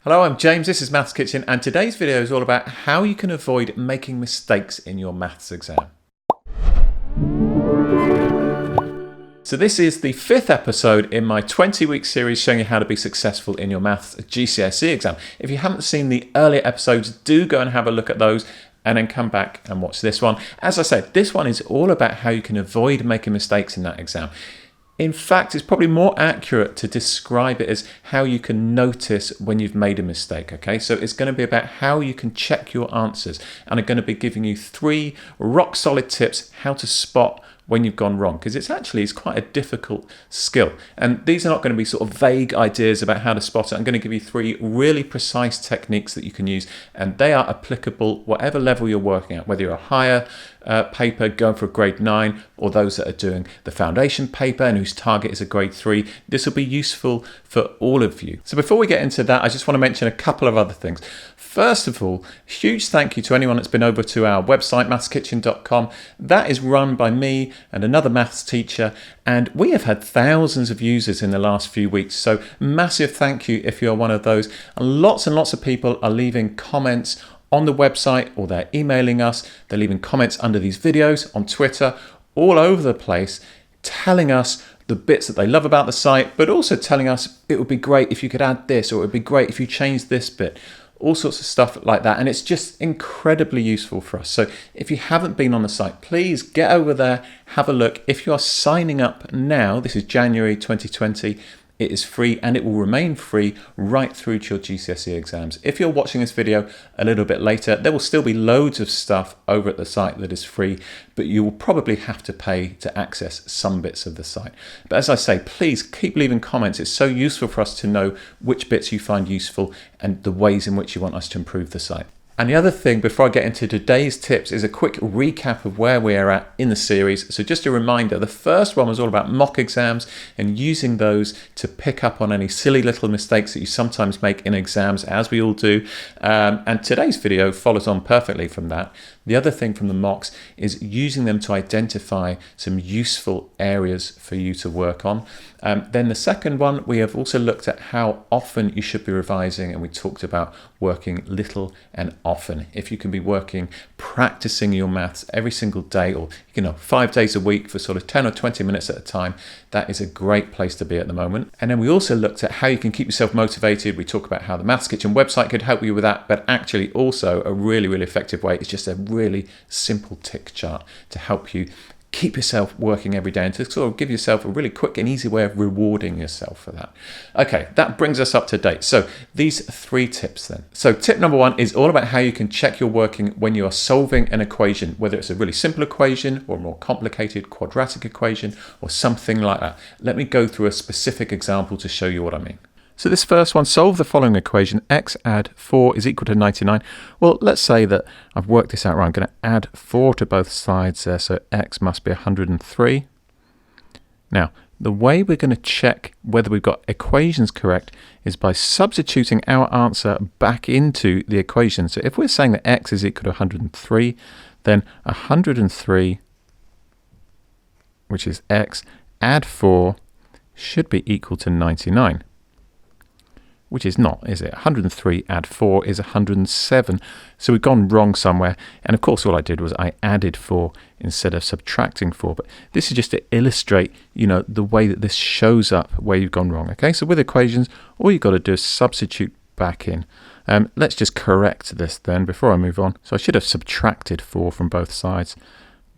Hello, I'm James, this is Maths Kitchen, and today's video is all about how you can avoid making mistakes in your maths exam. So this is the 5th episode in my 20-week series showing you how to be successful in your Maths GCSE exam. If you haven't seen the earlier episodes, do go and have a look at those and then come back and watch this one. As I said, this one is all about how you can avoid making mistakes in that exam. In fact, it's probably more accurate to describe it as how you can notice when you've made a mistake, okay? So it's going to be about how you can check your answers, and I'm going to be giving you 3 rock solid tips how to spot when you've gone wrong, because it's quite a difficult skill. And these are not going to be sort of vague ideas about how to spot it. I'm going to give you 3 really precise techniques that you can use, and they are applicable whatever level you're working at, whether you're a higher paper going for a grade 9 or those that are doing the foundation paper and whose target is a grade 3. This will be useful for all of you. So before we get into that, I just want to mention a couple of other things. First of all, huge thank you to anyone that's been over to our website, mathskitchen.com. That is run by me and another maths teacher, and we have had thousands of users in the last few weeks. So massive thank you if you're one of those. And lots of people are leaving comments on the website, or they're emailing us, they're leaving comments under these videos, on Twitter, all over the place, telling us the bits that they love about the site, but also telling us it would be great if you could add this, or it would be great if you changed this bit. All sorts of stuff like that, and it's just incredibly useful for us. So if you haven't been on the site, please get over there, have a look. If you are signing up now, this is January 2020, it is free and it will remain free right through to your GCSE exams. If you're watching this video a little bit later, there will still be loads of stuff over at the site that is free, but you will probably have to pay to access some bits of the site. But as I say, please keep leaving comments. It's so useful for us to know which bits you find useful and the ways in which you want us to improve the site. And the other thing, before I get into today's tips, is a quick recap of where we are at in the series. So just a reminder, the first one was all about mock exams and using those to pick up on any silly little mistakes that you sometimes make in exams, as we all do. And today's video follows on perfectly from that. The other thing from the mocks is using them to identify some useful areas for you to work on. Then the second one, we have also looked at how often you should be revising, and we talked about working little and often. If you can be practicing your maths every single day, or 5 days a week for sort of 10 or 20 minutes at a time, that is a great place to be at the moment. And then we also looked at how you can keep yourself motivated. We talk about how the Maths Kitchen website could help you with that, but actually also a really effective way is just a really simple tick chart to help you keep yourself working every day and to sort of give yourself a really quick and easy way of rewarding yourself for that. Okay, that brings us up to date. So these 3 tips then. So tip number 1 is all about how you can check your working when you are solving an equation, whether it's a really simple equation or a more complicated quadratic equation or something like that. Let me go through a specific example to show you what I mean. So this first one, solve the following equation, x add 4 is equal to 99. Well, let's say that I've worked this out right. I'm going to add 4 to both sides there, so x must be 103. Now, the way we're going to check whether we've got equations correct is by substituting our answer back into the equation. So if we're saying that x is equal to 103, then 103, which is x, add 4, should be equal to 99. Which is not, is it? 103 add 4 is 107. So we've gone wrong somewhere. And of course, all I did was I added 4 instead of subtracting 4. But this is just to illustrate, the way that this shows up where you've gone wrong. Okay, so with equations, all you've got to do is substitute back in. Let's just correct this then before I move on. So I should have subtracted 4 from both sides.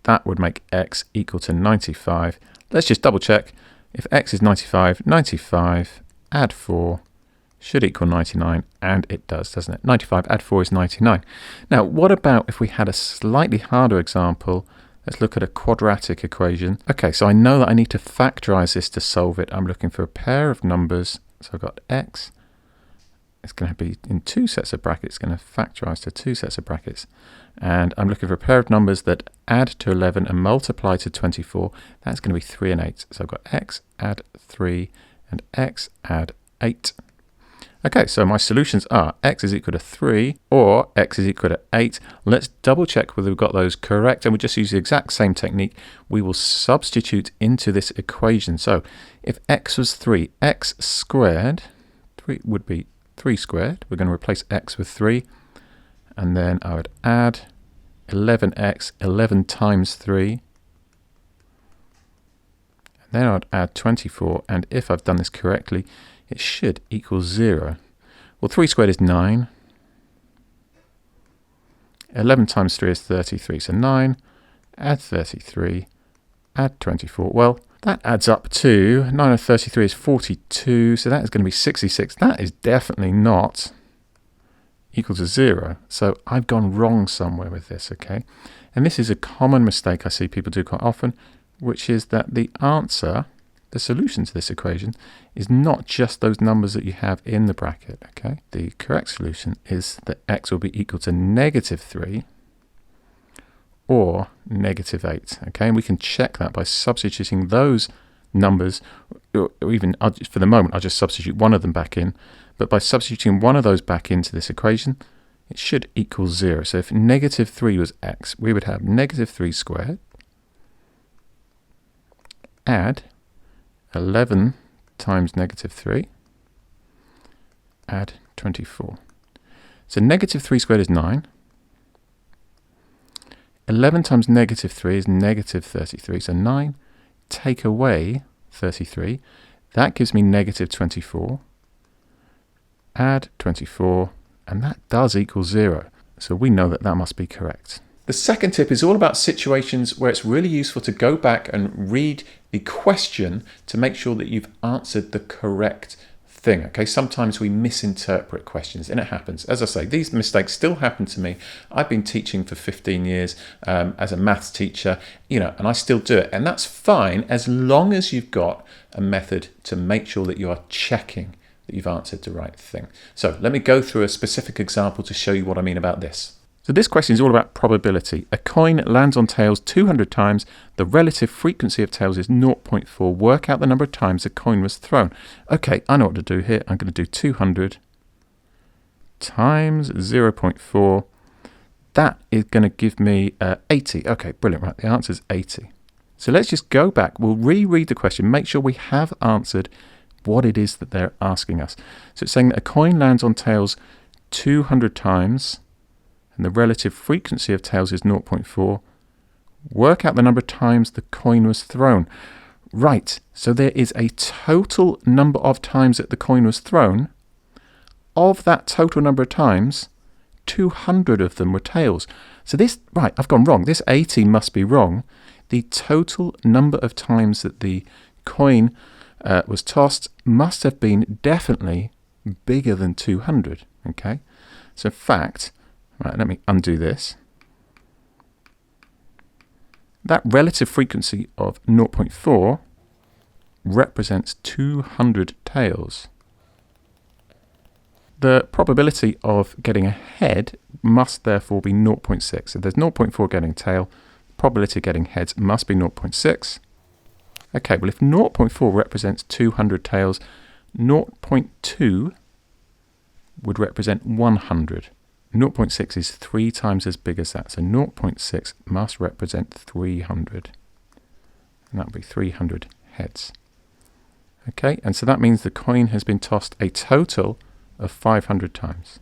That would make x equal to 95. Let's just double check. If x is 95, 95, add 4. Should equal 99, and it does, doesn't it? 95 add 4 is 99. Now, what about if we had a slightly harder example? Let's look at a quadratic equation. Okay, so I know that I need to factorize this to solve it. I'm looking for a pair of numbers. So I've got x. It's going to be in 2 sets of brackets. It's going to factorize to 2 sets of brackets. And I'm looking for a pair of numbers that add to 11 and multiply to 24. That's going to be 3 and 8. So I've got x add 3 and x add 8. Okay, so my solutions are x is equal to 3 or x is equal to 8. Let's double check whether we've got those correct, and we'll just use the exact same technique. We will substitute into this equation. So if x was 3, x squared, 3 would be 3 squared. We're going to replace x with 3. And then I would add 11x, 11 times 3. And then I would add 24. And if I've done this correctly, it should equal 0. Well, 3 squared is 9. 11 times 3 is 33. So 9, add 33, add 24. Well, that adds up to 9 and 33 is 42. So that is going to be 66. That is definitely not equal to 0. So I've gone wrong somewhere with this, okay? And this is a common mistake I see people do quite often, which is that the answer, the solution to this equation, is not just those numbers that you have in the bracket, okay? The correct solution is that x will be equal to -3 or -8, okay? And we can check that by substituting those numbers, or even, for the moment, I'll just substitute one of them back in. But by substituting one of those back into this equation, it should equal 0. So if -3 was x, we would have -3 squared, add 11 times -3, add 24. So -3 squared is 9. 11 times -3 is -33. So 9, take away 33. That gives me -24. Add 24, and that does equal 0. So we know that that must be correct. The second tip is all about situations where it's really useful to go back and read the question to make sure that you've answered the correct thing. Okay, sometimes we misinterpret questions, and it happens. As I say, these mistakes still happen to me. I've been teaching for 15 years as a maths teacher, and I still do it. And that's fine as long as you've got a method to make sure that you are checking that you've answered the right thing. So let me go through a specific example to show you what I mean about this. So this question is all about probability. A coin lands on tails 200 times. The relative frequency of tails is 0.4. Work out the number of times the coin was thrown. Okay, I know what to do here. I'm going to do 200 times 0.4. That is going to give me 80. Okay, brilliant. Right, the answer is 80. So let's just go back. We'll reread the question. Make sure we have answered what it is that they're asking us. So it's saying that a coin lands on tails 200 times, and the relative frequency of tails is 0.4. Work out the number of times the coin was thrown. Right, so there is a total number of times that the coin was thrown. Of that total number of times, 200 of them were tails. So this, right, I've gone wrong. This 80 must be wrong. The total number of times that the coin was tossed must have been definitely bigger than 200, okay? So in fact, right, let me undo this. That relative frequency of 0.4 represents 200 tails. The probability of getting a head must therefore be 0.6. So there's 0.4 getting tail, probability of getting heads must be 0.6. Okay, well if 0.4 represents 200 tails, 0.2 would represent 100. 0.6 is 3 times as big as that, so 0.6 must represent 300. And that would be 300 heads. Okay, and so that means the coin has been tossed a total of 500 times.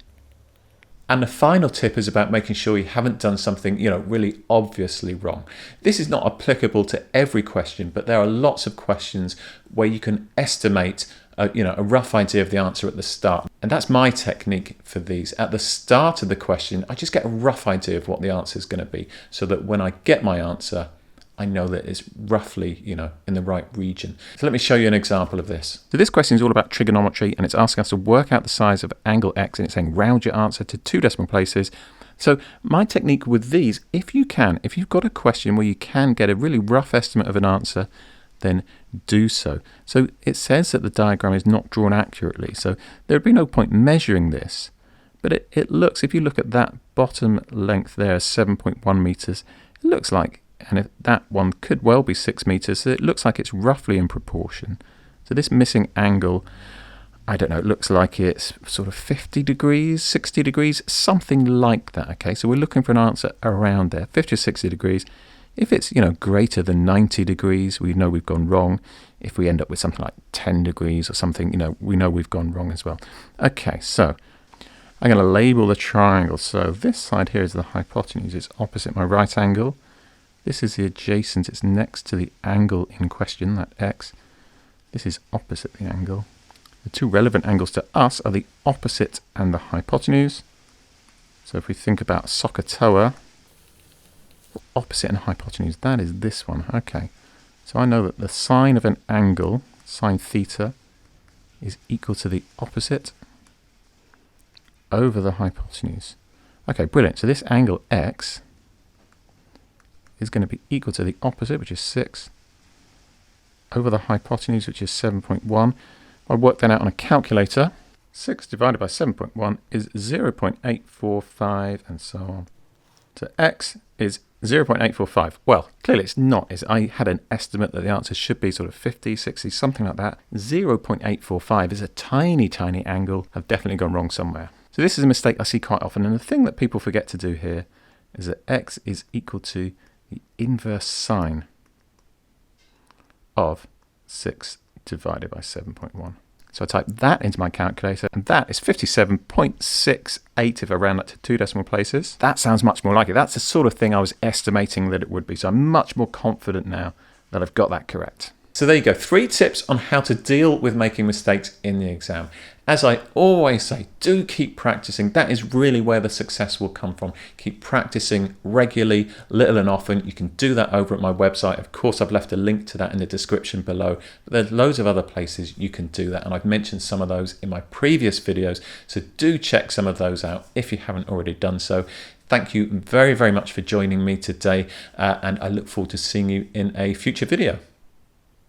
And the final tip is about making sure you haven't done something, really obviously wrong. This is not applicable to every question, but there are lots of questions where you can estimate a rough idea of the answer at the start. And that's my technique for these. At the start of the question, I just get a rough idea of what the answer is going to be, so that when I get my answer, I know that it's roughly, in the right region. So let me show you an example of this. So this question is all about trigonometry, and it's asking us to work out the size of angle x, and it's saying round your answer to 2 decimal places. So my technique with these, if you've got a question where you can get a really rough estimate of an answer, then do so. So it says that the diagram is not drawn accurately, so there would be no point measuring this, but it looks, if you look at that bottom length there, 7.1 meters, it looks like, and if that one could well be 6 meters, so it looks like it's roughly in proportion. So this missing angle, I don't know, it looks like it's sort of 50 degrees, 60 degrees, something like that, okay? So we're looking for an answer around there, 50 or 60 degrees. If it's, greater than 90 degrees, we know we've gone wrong. if we end up with something like 10 degrees or something, we know we've gone wrong as well. Okay, so I'm going to label the triangle. So this side here is the hypotenuse. It's opposite my right angle. This is the adjacent. It's next to the angle in question, that x. This is opposite the angle. The two relevant angles to us are the opposite and the hypotenuse. So if we think about SOHCAHTOA, opposite and hypotenuse, that is this one. Okay, so I know that the sine of an angle, sine theta, is equal to the opposite over the hypotenuse. Okay, brilliant. So this angle x is going to be equal to the opposite, which is 6, over the hypotenuse, which is 7.1. I work that out on a calculator. 6 divided by 7.1 is 0.845, and so on. So x is 0.845. Well, clearly it's not. I had an estimate that the answer should be sort of 50, 60, something like that. 0.845 is a tiny, tiny angle. I've definitely gone wrong somewhere. So this is a mistake I see quite often, and the thing that people forget to do here is that x is equal to the inverse sine of 6 divided by 7.1. So I type that into my calculator, and that is 57.68 if I round that to 2 decimal places. That sounds much more like it. That's the sort of thing I was estimating that it would be. So I'm much more confident now that I've got that correct. So there you go, 3 tips on how to deal with making mistakes in the exam. As I always say, do keep practicing. That is really where the success will come from. Keep practicing regularly, little and often. You can do that over at my website. Of course, I've left a link to that in the description below. But there's loads of other places you can do that, and I've mentioned some of those in my previous videos. So do check some of those out if you haven't already done so. Thank you very, very much for joining me today, and I look forward to seeing you in a future video.